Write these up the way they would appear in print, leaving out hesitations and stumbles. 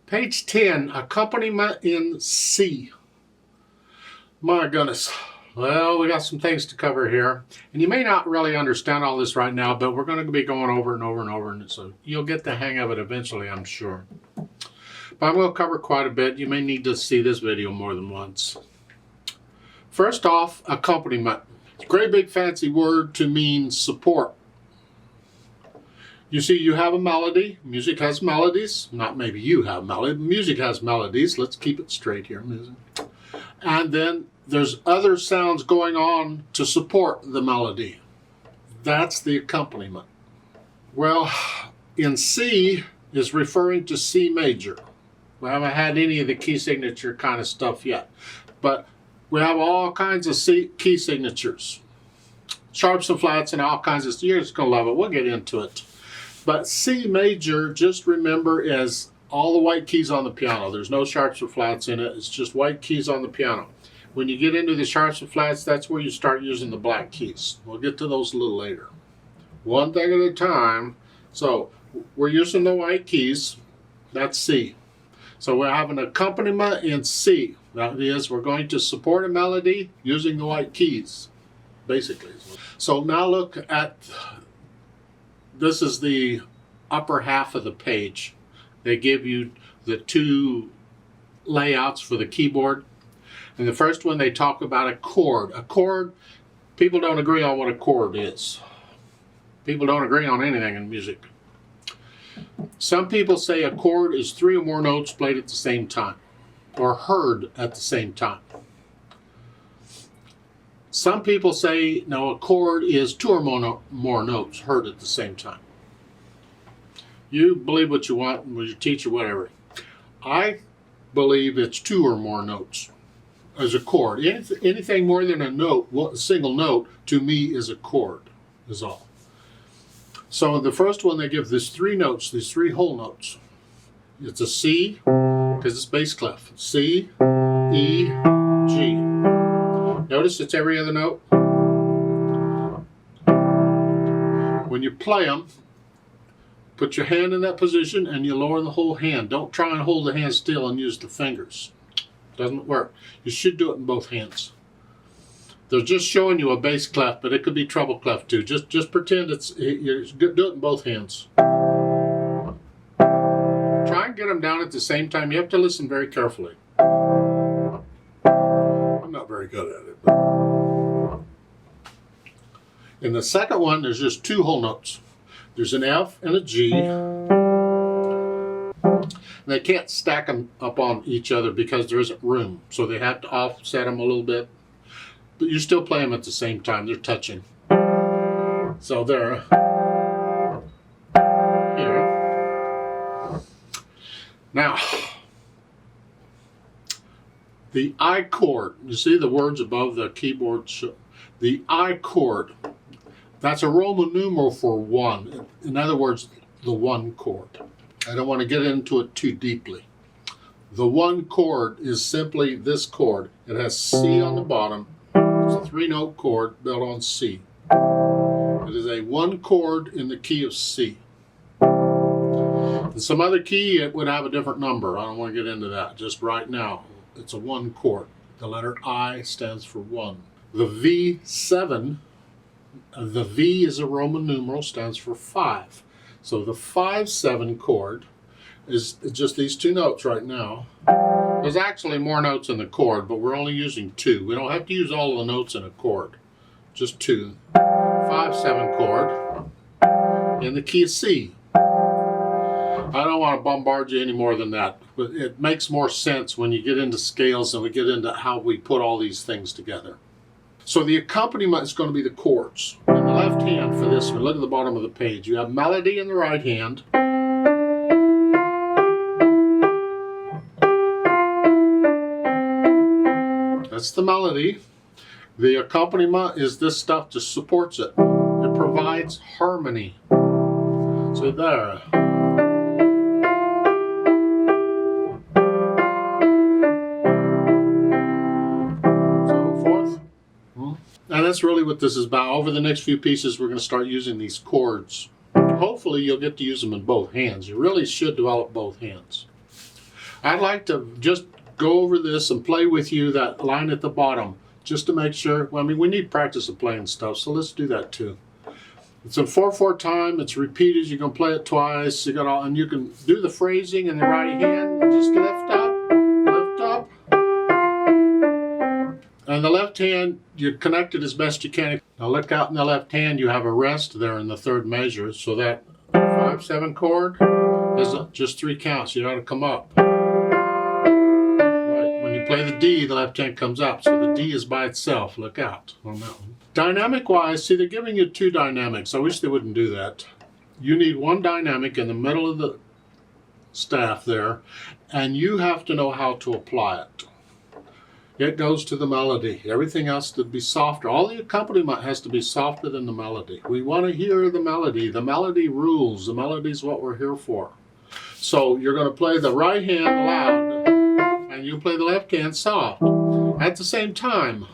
Page 10, accompaniment in C. My goodness. Well, we got some things to cover here. And you may not really understand all this right now, but we're going to be going over and over and over. And so you'll get the hang of it eventually, I'm sure. But I'm going to cover quite a bit. You may need to see this video more than once. First off, accompaniment. It's a great big fancy word to mean support. You see, you have a melody. Music has melodies. Not maybe you have melody. Music has melodies. Let's keep it straight here. And then there's other sounds going on to support the melody. That's the accompaniment. Well, in C is referring to C major. We haven't had any of the key signature kind of stuff yet. But we have all kinds of key signatures. Sharps and flats and all kinds of, you're just going to love it. We'll get into it. But C major, just remember, is all the white keys on the piano. There's no sharps or flats in it. It's just white keys on the piano. When you get into the sharps and flats, that's where you start using the black keys. We'll get to those a little later. One thing at a time. So we're using the white keys. That's C. So we have an accompaniment in C. That is, we're going to support a melody using the white keys, basically. So now look at, this is the upper half of the page. They give you the two layouts for the keyboard. And the first one, they talk about a chord. A chord, people don't agree on what a chord is. People don't agree on anything in music. Some people say a chord is 3 or more notes played at the same time, or heard at the same time. Some people say, no, a chord is 2 or more notes heard at the same time. You believe what you want with your teacher, whatever. I believe it's 2 or more notes as a chord. Anything more than a note, a single note, to me is a chord, is all. So the first one, they give these 3 notes, these 3 whole notes. It's a C, because it's bass clef. C, E, G. Notice it's every other note. When you play them, put your hand in that position and you lower the whole hand. Don't try and hold the hand still and use the fingers. Doesn't work. You should do it in both hands. They're just showing you a bass clef, but it could be treble clef too. Just pretend you do it in both hands. Try and get them down at the same time. You have to listen very carefully. I'm not very good at it. But in the second one, there's just 2 whole notes. There's an F and a G. They can't stack them up on each other because there isn't room. So they have to offset them a little bit. But you still play them at the same time. They're touching. So they're here. Now, the I chord. You see the words above the keyboard? The I chord. That's a Roman numeral for 1. In other words, the 1 chord. I don't want to get into it too deeply. The 1 chord is simply this chord. It has C on the bottom. It's a 3-note chord built on C. It is a 1 chord in the key of C. In some other key, it would have a different number. I don't want to get into that just right now. It's a 1 chord. The letter I stands for 1. The V7, the V is a Roman numeral, stands for 5. So the 5-7 chord is just these 2 notes right now. There's actually more notes in the chord, but we're only using 2. We don't have to use all of the notes in a chord. Just 2. 5-7 chord in the key of C. I don't want to bombard you any more than that, but it makes more sense when you get into scales and we get into how we put all these things together. So the accompaniment is going to be the chords. In the left hand for this one, look at the bottom of the page. You have melody in the right hand. That's the melody. The accompaniment is this stuff that supports it. It provides harmony. So there. So forth. And that's really what this is about. Over the next few pieces, we're going to start using these chords. Hopefully, you'll get to use them in both hands. You really should develop both hands. I'd like to just go over this and play with you that line at the bottom, just to make sure. Well, I mean, we need practice of playing stuff, so let's do that too. It's in 4/4 time. It's repeated. You can play it twice. You got all, and you can do the phrasing in the right hand. Just lift up, and the left hand you connect it as best you can. Now look out in the left hand. You have a rest there in the third measure, so that 5/7 chord is just 3 counts. You got to come up. Right. When you play the D, the left hand comes up, so the D is by itself. Look out on that one. Dynamic wise, see, they're giving you 2 dynamics. I wish they wouldn't do that. You need 1 dynamic in the middle of the staff there, and you have to know how to apply it. It goes to the melody. Everything else to be softer. All the accompaniment has to be softer than the melody. We want to hear the melody. The melody rules. The melody is what we're here for. So you're going to play the right hand loud, and you play the left hand soft at the same time.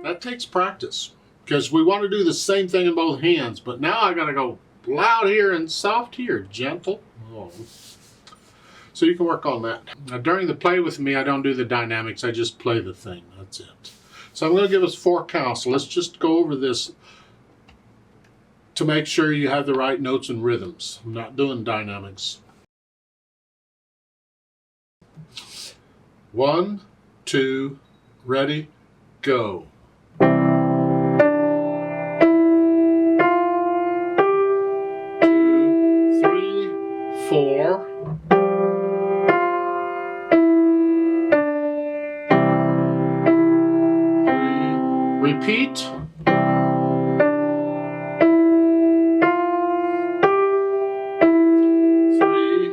That takes practice, because we want to do the same thing in both hands, but now I got to go loud here and soft here, gentle. Oh. So you can work on that. Now during the play with me, I don't do the dynamics, I just play the thing, that's it. So I'm going to give us 4 counts. So let's just go over this to make sure you have the right notes and rhythms. I'm not doing dynamics. 1, 2, ready, go. 2, 3, 4. 3, repeat. 3,